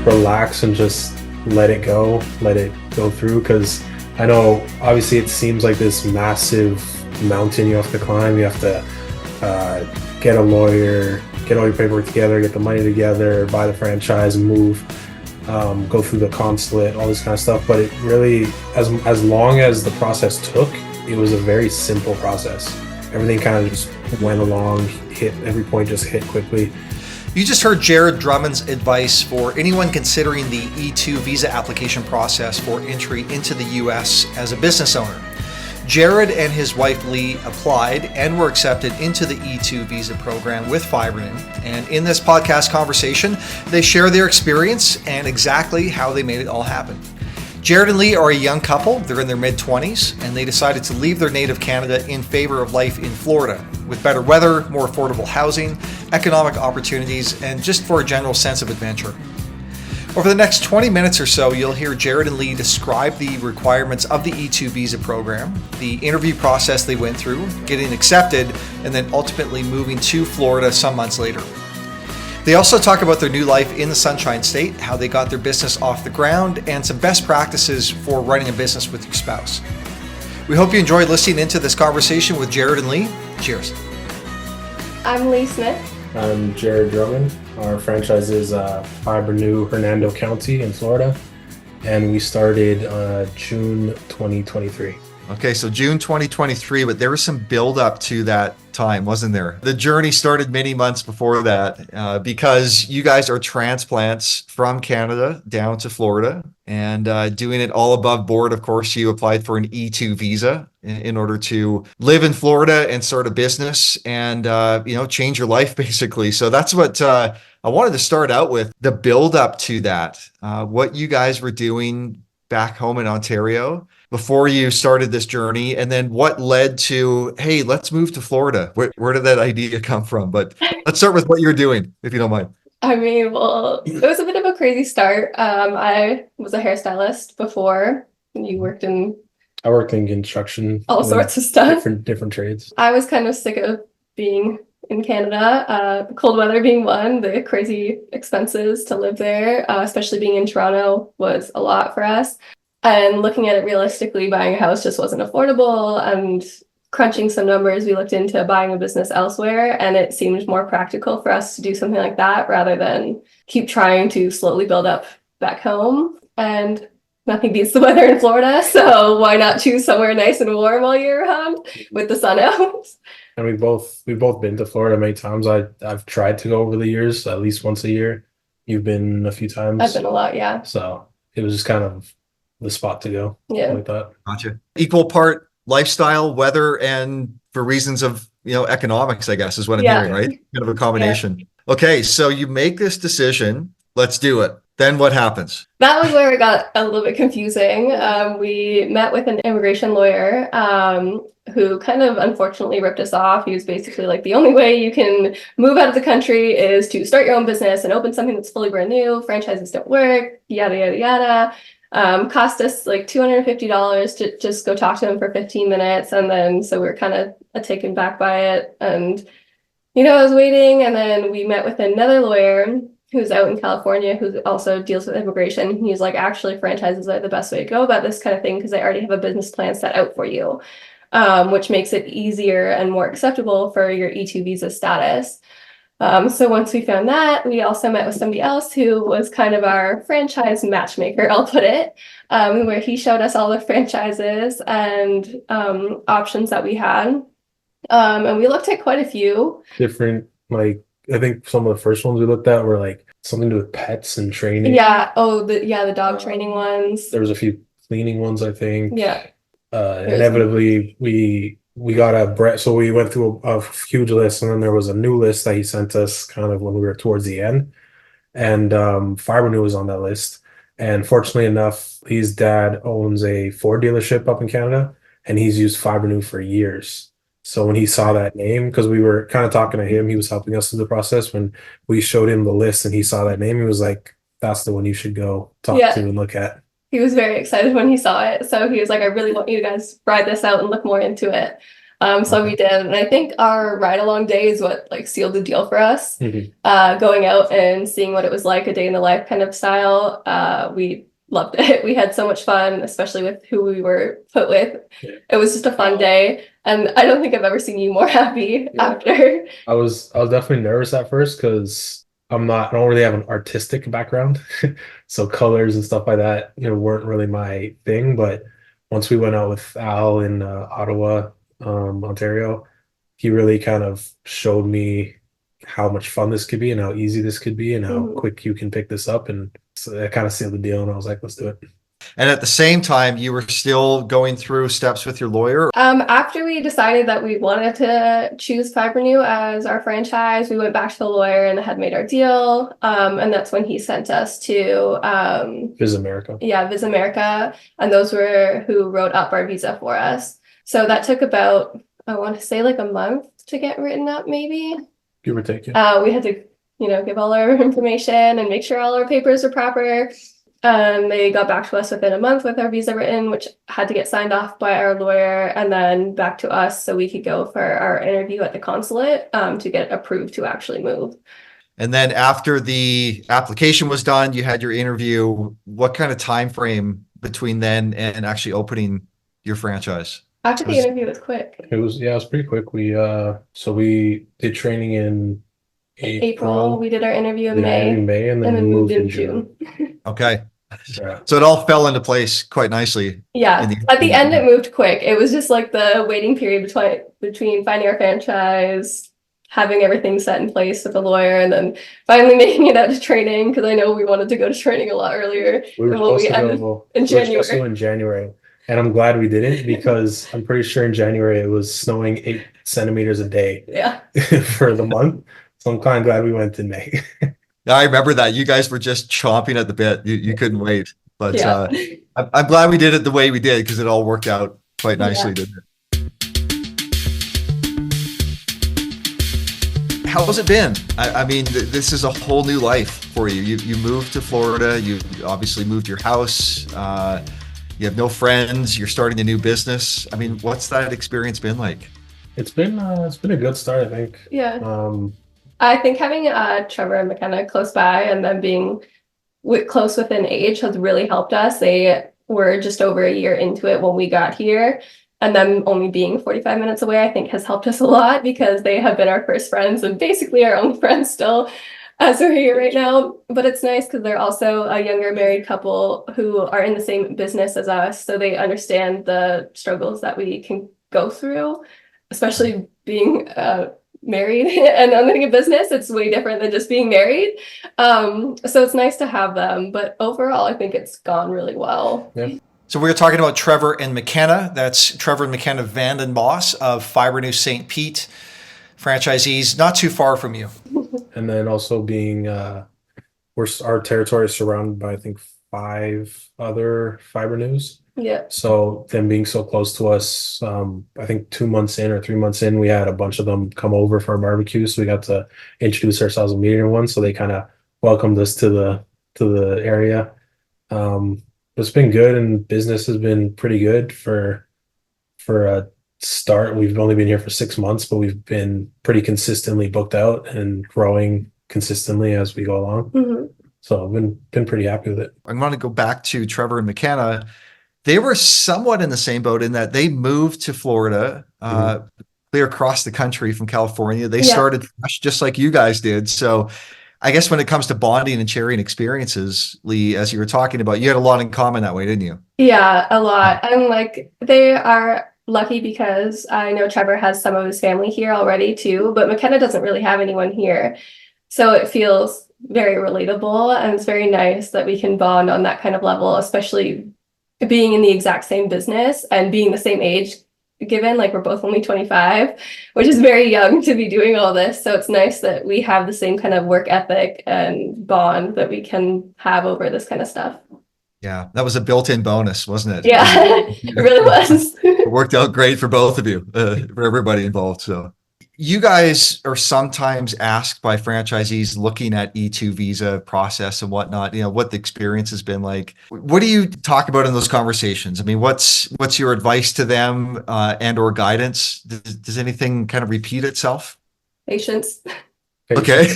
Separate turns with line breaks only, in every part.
relax and just let it go through. Because I know obviously it seems like this massive mountain you have to climb. You have to get a lawyer, get all your paperwork together, get the money together, buy the franchise, move, go through the consulate, all this kind of stuff. But it really, as long as the process took, it was a very simple process. Everything kind of just went along, every point just hit quickly.
You just heard Jared Drummond's advice for anyone considering the E2 visa application process for entry into the US as a business owner. Jared and his wife Leigh applied and were accepted into the E2 visa program with Fibrenew. And in this podcast conversation, they share their experience and exactly how they made it all happen. Jared and Leigh are a young couple. They're in their mid-20s, and they decided to leave their native Canada in favor of life in Florida, with better weather, more affordable housing, economic opportunities, and just for a general sense of adventure. Over the next 20 minutes or so, you'll hear Jared and Leigh describe the requirements of the E2 visa program, the interview process they went through, getting accepted, and then ultimately moving to Florida some months later. They also talk about their new life in the Sunshine State, how they got their business off the ground, and some best practices for running a business with your spouse. We hope you enjoyed listening into this conversation with Jared and Leigh. Cheers.
I'm Leigh Smith.
I'm Jared Drummond. Our franchise is Fibrenew, Hernando County in Florida, and we started June 2023.
Okay, so June 2023, but there was some build up to that time, wasn't there? The journey started many months before that because you guys are transplants from Canada down to Florida and doing it all above board. Of course, you applied for an E2 visa in order to live in Florida and start a business and, change your life basically. So that's what I wanted to start out with, the build up to that, what you guys were doing back home in Ontario before you started this journey, and then what led to, hey, let's move to Florida. Where did that idea come from? But let's start with what you're doing, if you don't mind.
I mean, well, it was a bit of a crazy start. I was a hairstylist before. I worked in
construction,
all sorts of stuff,
different trades.
I was kind of sick of being in Canada, cold weather being one, the crazy expenses to live there, especially being in Toronto was a lot for us. And looking at it realistically, buying a house just wasn't affordable. And crunching some numbers, we looked into buying a business elsewhere, and it seemed more practical for us to do something like that rather than keep trying to slowly build up back home. And nothing beats the weather in Florida, so why not choose somewhere nice and warm all year round with the sun out?
And we've both been to Florida many times. I've tried to go over the years, at least once a year. You've been a few times.
I've been a lot, yeah.
So it was just kind of the spot to go.
Yeah.
Like that.
Gotcha. Equal part lifestyle, weather, and for reasons of, economics, I guess, is what I'm hearing, right? Kind of a combination. Yeah. Okay. So you make this decision. Let's do it. Then what happens?
That was where it got a little bit confusing. We met with an immigration lawyer who kind of unfortunately ripped us off. He was basically like, the only way you can move out of the country is to start your own business and open something that's fully brand new. Franchises don't work, yada, yada, yada. Cost us like $250 to just go talk to him for 15 minutes. And then, so we were kind of taken back by it. And, I was waiting, and then we met with another lawyer who's out in California, who also deals with immigration. He's like, actually, franchises are the best way to go about this kind of thing because they already have a business plan set out for you, which makes it easier and more acceptable for your E2 visa status. So once we found that, we also met with somebody else who was kind of our franchise matchmaker, I'll put it, where he showed us all the franchises and options that we had. And we looked at quite a few.
Different, I think some of the first ones we looked at were like something to do with pets and training.
Yeah. Oh, the dog training ones.
There was a few cleaning ones, I think.
Yeah.
Inevitably, we got so we went through a huge list, and then there was a new list that he sent us kind of when we were towards the end. And Fibrenew was on that list. And fortunately enough, his dad owns a Ford dealership up in Canada, and he's used Fibrenew for years. So when he saw that name, because we were kind of talking to him, he was helping us through the process. When we showed him the list and he saw that name, he was like, that's the one you should go talk to and look at. He
was very excited when he saw it. So he was like, I really want you guys to try this out and look more into it. So we did, and I think our ride along day is what like sealed the deal for us.
Mhm.
Going out and seeing what it was like, a day in the life kind of style. We loved it. We had so much fun, especially with who we were put with.
Yeah.
It was just a fun day, and I don't think I've ever seen you more happy
Yeah.
after.
I was definitely nervous at first because I don't really have an artistic background. So colors and stuff like that, weren't really my thing. But once we went out with Al in Ottawa, Ontario, he really kind of showed me how much fun this could be and how easy this could be and how
Mhm.
quick you can pick this up. And so that kind of sealed the deal. And I was like, let's do it.
And at the same time, you were still going through steps with your lawyer.
After we decided that we wanted to choose Fibrenew as our franchise, we went back to the lawyer and had made our deal. And that's when he sent us to
Visit America.
yeah, Visit America, and those were who wrote up our visa for us. So that took about, I want to say like a month to get written up, maybe.
Give or take, yeah.
We had to, give all our information and make sure all our papers were proper. They got back to us within a month with our visa written, which had to get signed off by our lawyer, and then back to us so we could go for our interview at the consulate to get approved to actually move.
And then after the application was done, you had your interview. What kind of time frame between then and actually opening your franchise?
After the interview, it was quick.
It was pretty quick. We did training in
April, we did our interview in
did
May,
in May, and
and
then
then
moved
moved in
in
June.
Okay.
Yeah.
So it all fell into place quite nicely.
Yeah, at the end it moved quick. It was just like the waiting period between finding our franchise, having everything set in place with the lawyer, and then finally making it out to training, because I know we wanted to go to training a lot earlier
We were
than what
supposed
we
to
ended
go
in
we were supposed to go
January.
in January, and I'm glad we didn't because I'm pretty sure in January it was snowing 8 centimeters a day
Yeah.
for the month. So I'm kind of glad we went in May.
I remember that you guys were just chomping at the bit. You couldn't wait. But
Yeah.
I'm glad we did it the way we did because it all worked out quite nicely, didn't it? How has it been? I mean, this is a whole new life for you. You moved to Florida. You obviously moved your house. You have no friends. You're starting a new business. I mean, what's that experience been like?
It's been a good start, I think.
Yeah. I think having Trevor and McKenna close by and then being close within age has really helped us. They were just over a year into it when we got here, and them only being 45 minutes away, I think has helped us a lot because they have been our first friends and basically our only friends still as we're here right now. But it's nice because they're also a younger married couple who are in the same business as us, so they understand the struggles that we can go through, especially being married and owning a business. It's way different than just being married. So it's nice to have them, but overall I think it's gone really well.
Yeah.
So we were talking about Trevor and McKenna. That's Trevor and McKenna Vanden Boss of Fibrenew St. Pete, franchisees not too far from you.
And then also being our territory is surrounded by I think 5 other Fibrenews.
Yeah.
So them being so close to us, I think 2 months in or 3 months in, we had a bunch of them come over for a barbecue. So we got to introduce ourselves and meet everyone. So they kind of welcomed us to the area. It's been good, and business has been pretty good for a start. We've only been here for 6 months, but we've been pretty consistently booked out and growing consistently as we go along.
Mm-hmm.
So I've been pretty happy with it.
I want to go back to Trevor and McKenna. They were somewhat in the same boat in that they moved to Florida, clear across the country from California. They started fresh just like you guys did. So I guess when it comes to bonding and sharing experiences, Leigh, as you were talking about, you had a lot in common that way, didn't you?
Yeah, a lot. And like they are lucky because I know Trevor has some of his family here already too, but McKenna doesn't really have anyone here. So it feels very relatable, and it's very nice that we can bond on that kind of level, especially being in the exact same business and being the same age, given like we're both only 25, which is very young to be doing all this. So it's nice that we have the same kind of work ethic and bond that we can have over this kind of stuff.
Yeah, that was a built-in bonus, wasn't it?
Yeah, it really was.
It worked out great for both of you, for everybody involved. So You guys are sometimes asked by franchisees looking at E2 visa process and whatnot, what the experience has been like. What do you talk about in those conversations? I mean, what's your advice to them and or guidance? Does anything kind of repeat itself?
Patience.
Okay.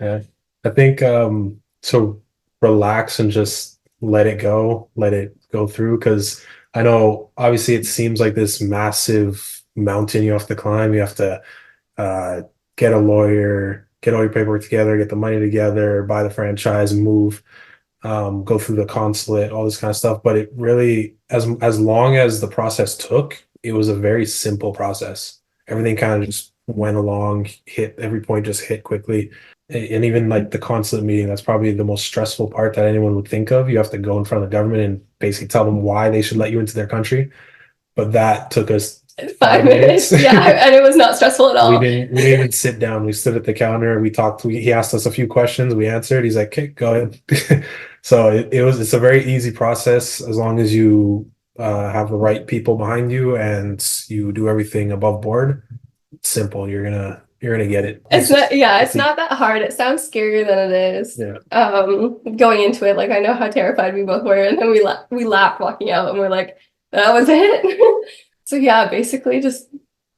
Yeah. I think so relax and just let it go through, because I know obviously it seems like this massive mountain you have to climb. You have to uh get a lawyer, get all your paperwork together, get the money together, buy the franchise, move, go through the consulate, all this kind of stuff. But it really, as long as the process took, it was a very simple process. Everything kind of just went along, hit every point, just hit quickly. And even like the consulate meeting, that's probably the most stressful part that anyone would think of. You have to go in front of the government and basically tell them why they should let you into their country. But that took us
5 minutes. Yeah, and it was not stressful at all.
We didn't even sit down. We stood at the counter. We talked. He asked us a few questions. We answered. He's like, "Okay, go ahead." So it's a very easy process as long as you have the right people behind you and you do everything above board. It's simple. You're gonna get it.
It's not, yeah, it's not that hard. It sounds scarier than it is.
Yeah.
Going into it, like I know how terrified we both were, and then we laughed walking out, and we're like, that was it. So yeah, basically just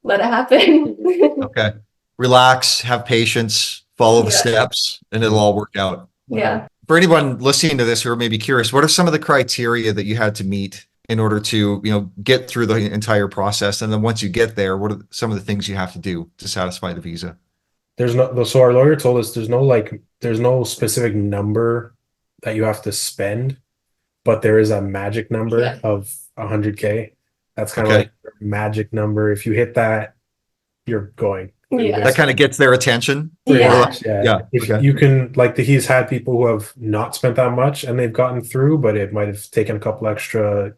let it happen.
Okay. Relax, have patience, follow the
Yeah.
steps, and it'll all work out.
Yeah.
For anyone listening to this who are maybe curious, what are some of the criteria that you had to meet in order to, get through the entire process? And then once you get there, what are some of the things you have to do to satisfy the visa?
So our lawyer told us there's no specific number that you have to spend, but there is a magic number
Yeah.
of 100K. That's kind of
Okay.
like the magic number. If you hit that, you're going.
Yeah.
That kind of gets their attention.
Pretty
Yeah.
much, yeah.
Yeah,
If
okay.
you can, like, he's had people who have not spent that much and they've gotten through, but it might have taken a couple extra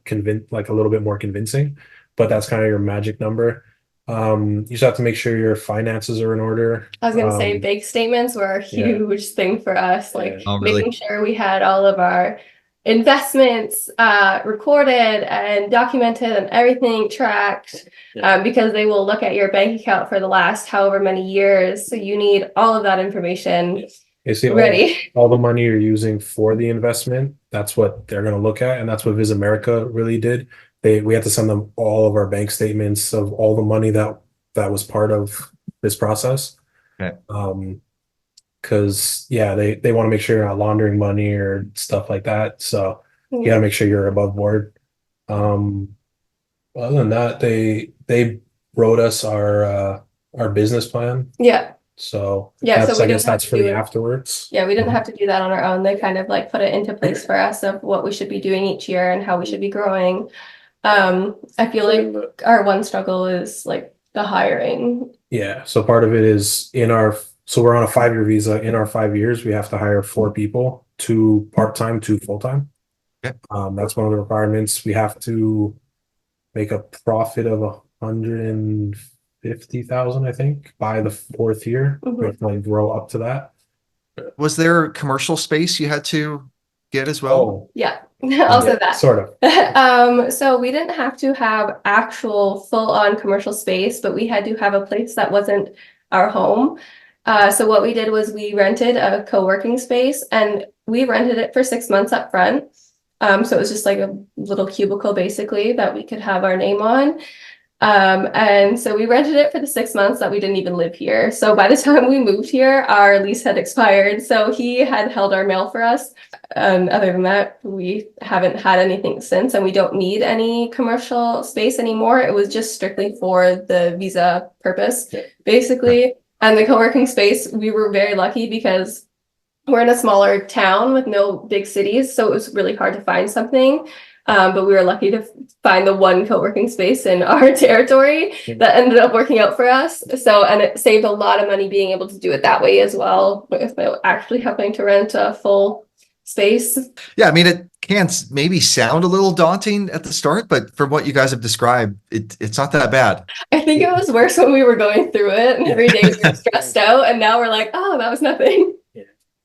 like a little bit more convincing. But that's kind of your magic number. You just have to make sure your finances are in order.
I was gonna say bank statements were a huge thing for us, like
Oh, really?
making sure we had all of our investments recorded and documented and everything tracked, because they will look at your bank account for the last however many years. So you need all of that information
You see
ready.
all the money you're using for the investment, that's what they're going to look at. And that's what Vis America really did. We had to send them all of our bank statements of all the money that was part of this process.
Okay.
Because they want to make sure you're not laundering money or stuff like that. So you got to make sure you're above board. Other than that, they wrote us our business plan.
Yeah.
So
Yeah, so we
I guess
didn't have
that's
to
for
do
the
it.
afterwards.
Yeah, we didn't have to do that on our own. They kind of like put it into place for us of what we should be doing each year and how we should be growing. I feel like our one struggle is like the hiring.
Yeah. So part of it is so we're on a 5-year visa. In our 5 years, we have to hire 4 people, 2 part-time, 2 full-time.
Okay.
That's one of the requirements. We have to make a profit of 150,000, I think, by the 4th year. We have to like grow up to that.
Was there commercial space you had to get as well?
Oh,
Yeah, also
yeah,
that.
sort of.
So we didn't have to have actual full-on commercial space, but we had to have a place that wasn't our home. So what we did was we rented a co-working space and we rented it for 6 months up front. So it was just like a little cubicle basically that we could have our name on. And so we rented it for the 6 months that we didn't even live here. So by the time we moved here, our lease had expired. So he had held our mail for us. Other than that, we haven't had anything since, and we don't need any commercial space anymore. It was just strictly for the visa purpose, basically. And the co-working space, we were very lucky because we're in a smaller town with no big cities, so it was really hard to find something. But we were lucky to find the one co-working space in our territory that ended up working out for us. So, and it saved a lot of money being able to do it that way as well, without actually having to rent a full space.
Yeah, I mean, it can maybe sound a little daunting at the start, but from what you guys have described, it's not that bad.
I think it was worse when we were going through it, and every day we were stressed out, and now we're like, oh, that was nothing.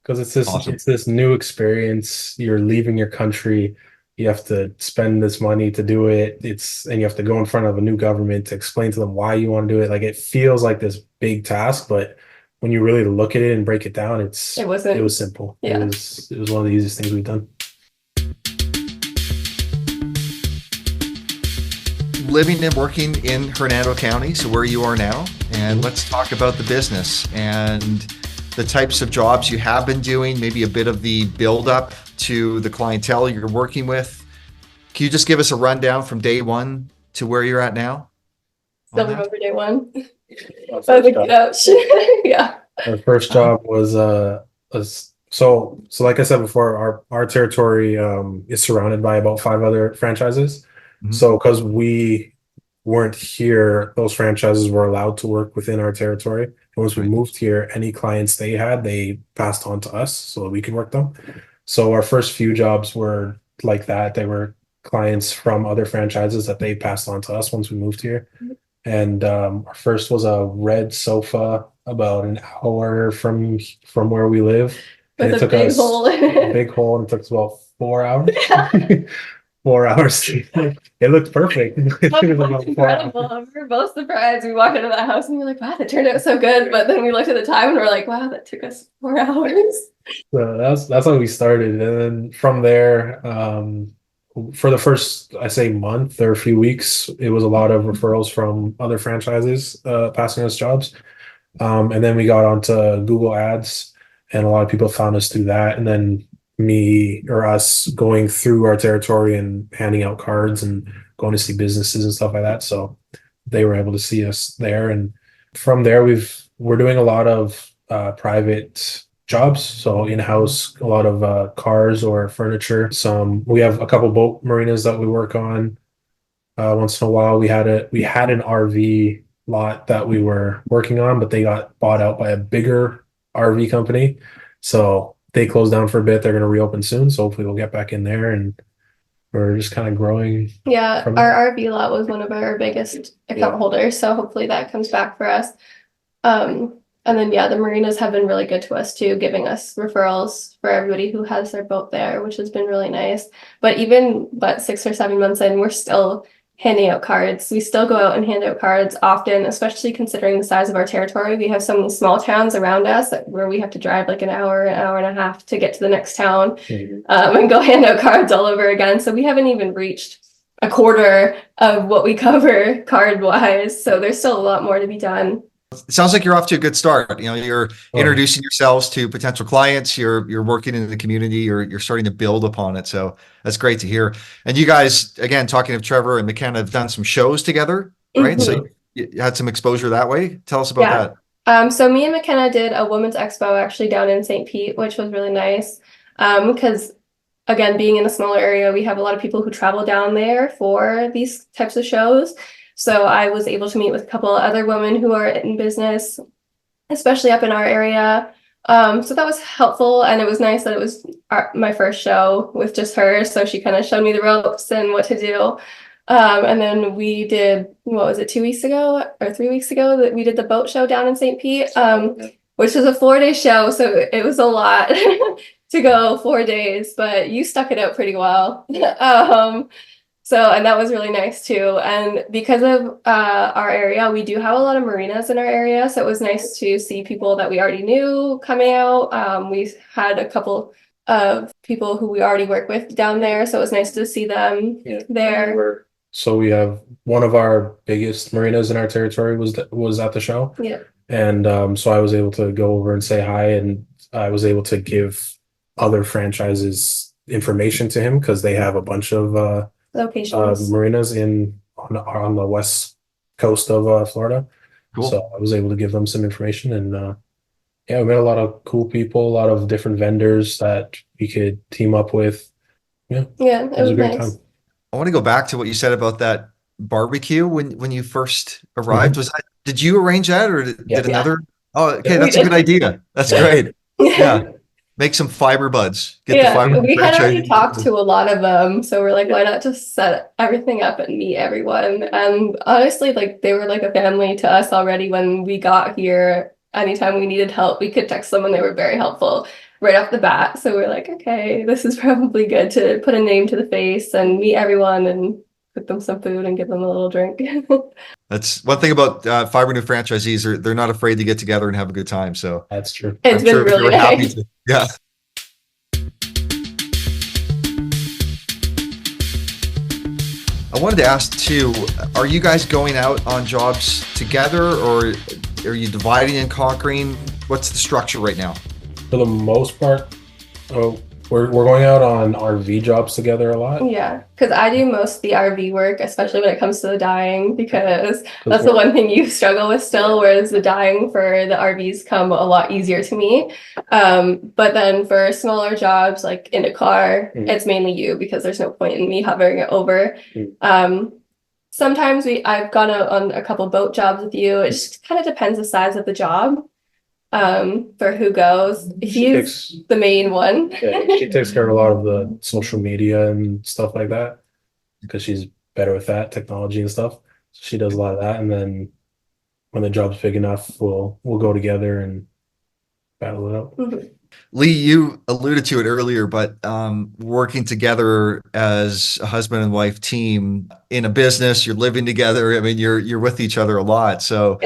Because it's
Awesome.
this new experience. You're leaving your country. you have to spend this money to do it. And you have to go in front of a new government to explain to them why you want to do it. Like it feels like this big task, but when you really look at it and break it down, it was simple.
Yeah.
It was one of the easiest things we've done.
Living and working in Hernando County, so where you are now, and let's talk about the business and the types of jobs you have been doing, maybe a bit of the build up to the clientele you're working with. Can you just give us a rundown from day one to where you're at now?
Still remember day one. By the couch. Yeah.
Our first job was so like I said before, our territory is surrounded by about 5 other franchises.
Mhm.
So because we weren't here, those franchises were allowed to work within our territory. And once we moved here, any clients they had, they passed on to us so that we could work them. So our first few jobs were like that. They were clients from other franchises that they passed on to us once we moved here. And our first was a red sofa about an hour from where we live. And
With
it
a
took
big
us
hole.
a big hole, and it took us about 4 hours.
Yeah.
4 hours. It looked perfect. It took us about 4 hours.
Incredible. We were both surprised. We walked into that house and we were like, wow, that turned out so good. But then we looked at the time and we're like, wow, that took us 4 hours.
So that's how we started. And then from there, for the first, I say month or a few weeks, it was a lot of referrals from other franchises passing us jobs. And then we got onto Google Ads, and a lot of people found us through that. And then me or us going through our territory and handing out cards and going to see businesses and stuff like that. So they were able to see us there. And from there, we're doing a lot of private jobs. So in-house, a lot of cars or furniture. We have a couple boat marinas that we work on. Once in a while, we had an RV lot that we were working on, but they got bought out by a bigger RV company. So they closed down for a bit. They're going to reopen soon. So hopefully we'll get back in there, and we're just kind of growing.
Yeah, our RV lot was one of our biggest account holders. So hopefully that comes back for us. And then, yeah, the marinas have been really good to us too, giving us referrals for everybody who has their boat there, which has been really nice. But even 6 or 7 months in, we're still handing out cards. We still go out and hand out cards often, especially considering the size of our territory. We have so many small towns around us where we have to drive like an hour and a half to get to the next town and go hand out cards all over again. So we haven't even reached a quarter of what we cover card wise. So there's still a lot more to be done.
It sounds like you're off to a good start. You're introducing yourselves to potential clients. You're working in the community. You're starting to build upon it. So that's great to hear. And you guys, again, talking of Trevor and McKenna, have done some shows together, right?
Mm-hmm.
So you had some exposure that way. Tell us about
that. So me and McKenna did a women's expo actually down in St. Pete, which was really nice. Because again, being in a smaller area, we have a lot of people who travel down there for these types of shows. So I was able to meet with a couple of other women who are in business, especially up in our area. So that was helpful. And it was nice that it was my first show with just her. So she kind of showed me the ropes and what to do. And then we did, 2 weeks ago or 3 weeks ago that we did the boat show down in St. Pete, which was a 4-day show. So it was a lot to go 4 days, but you stuck it out pretty well. And that was really nice too. And because of our area, we do have a lot of marinas in our area. So it was nice to see people that we already knew coming out. We had a couple of people who we already work with down there. So it was nice to see them there.
So we have one of our biggest marinas in our territory was at the show.
Yeah.
And so I was able to go over and say hi, and I was able to give other franchises information to him because they have a bunch of
locations,
marinas on the west coast of Florida. Cool. So I was able to give them some information, and we met a lot of cool people, a lot of different vendors that we could team up with. It was a great time.
I want to go back to what you said about that barbecue when you first arrived.
Mm-hmm.
Did you arrange that, or did another? Oh, okay, that's a good idea. That's great. Yeah. Make some fiber buds.
We had already talked to a lot of them, so we're like, why not just set everything up and meet everyone? And honestly, they were like a family to us already when we got here. Anytime we needed help, we could text them, and they were very helpful. right off the bat. So we're like, okay, this is probably good to put a name to the face and meet everyone and cook them some food and give them a little drink.
That's one thing about Fibrenew franchisees. They're not afraid to get together and have a good time. So
That's true.
It's been really nice.
Yeah. I wanted to ask too, are you guys going out on jobs together, or are you dividing and conquering? What's the structure right now?
For the most part, we're going out on RV jobs together a lot.
Yeah, because I do most of the RV work, especially when it comes to the dyeing, because that's the one thing you struggle with still, whereas the dyeing for the RVs come a lot easier to me. But then for smaller jobs, like in a car, it's mainly you, because there's no point in me hovering it over. Sometimes I've gone out on a couple boat jobs with you. It just kind of depends the size of the job. For who goes. He's the main one.
Yeah, she takes care of a lot of the social media and stuff like that, because she's better with that technology and stuff. So she does a lot of that, and then when the job's big enough, we'll go together and battle it out.
Leigh, you alluded to it earlier, but working together as a husband and wife team in a business, you're living together. I mean, you're with each other a lot. So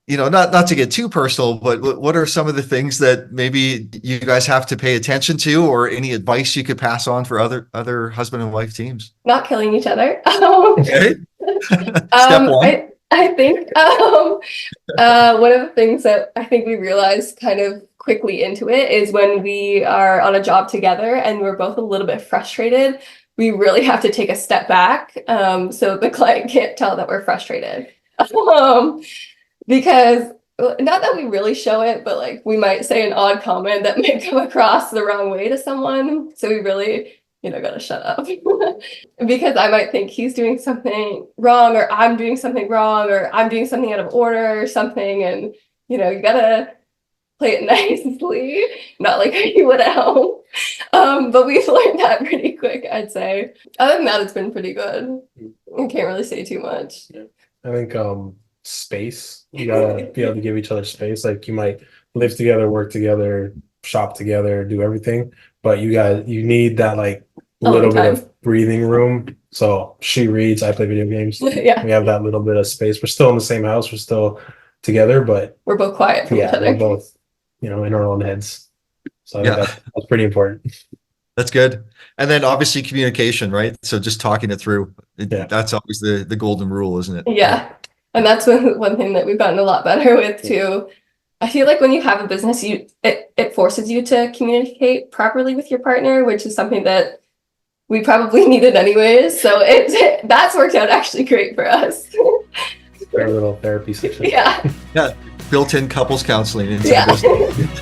you know, not to get too personal, but what are some of the things that maybe you guys have to pay attention to, or any advice you could pass on for other husband and wife teams?
Not killing each other.
Okay. Step one.
I think one of the things that I think we realized kind of quickly into it is when we are on a job together and we're both a little bit frustrated, we really have to take a step back so the client can't tell that we're frustrated. Because not that we really show it, but like we might say an odd comment that may come across the wrong way to someone. So we really, gotta shut up. Because I might think he's doing something wrong, or I'm doing something wrong, or I'm doing something out of order or something. And, you gotta play it nicely, not like you would at home. But we've learned that pretty quick, I'd say. Other than that, it's been pretty good. I can't really say too much.
Yeah. I think space, you gotta be able to give each other space. Like, you might live together, work together, shop together, do everything, but you need that like little bit of breathing room. So she reads, I play video games.
Yeah,
we have that little bit of space. We're still in the same house, we're still together, but
we're both quiet from each other.
We're both in our own heads. So I think that's pretty important.
That's good. And then obviously communication, right? So just talking it through. That's always the golden rule, isn't it?
Yeah. And that's one thing that we've gotten a lot better with too. I feel like when you have a business, it forces you to communicate properly with your partner, which is something that we probably needed anyways. So that's worked out actually great for us.
Our little therapy session.
Yeah. Built-in couples counseling into the business.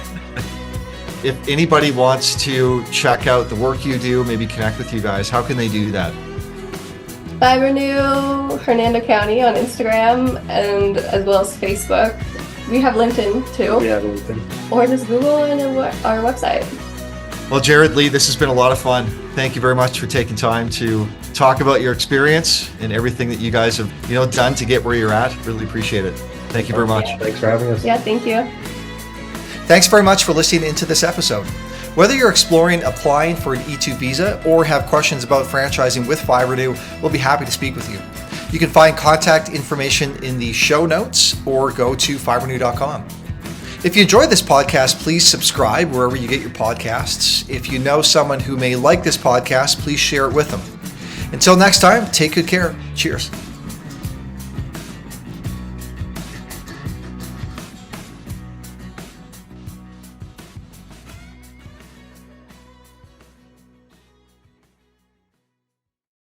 If anybody wants to check out the work you do, maybe connect with you guys, how can they do that?
Fibrenew, Hernando County on Instagram, and as well as Facebook. We have LinkedIn too.
We have LinkedIn.
Or just Google and our website.
Well, Jared, Leigh, this has been a lot of fun. Thank you very much for taking time to talk about your experience and everything that you guys have, done to get where you're at. Really appreciate it. Thank you very much.
Thanks for having us.
Yeah, thank you.
Thanks very much for listening into this episode. Whether you're exploring applying for an E2 visa or have questions about franchising with Fibrenew, we'll be happy to speak with you. You can find contact information in the show notes or go to fibrenew.com. If you enjoyed this podcast, please subscribe wherever you get your podcasts. If you know someone who may like this podcast, please share it with them. Until next time, take good care. Cheers.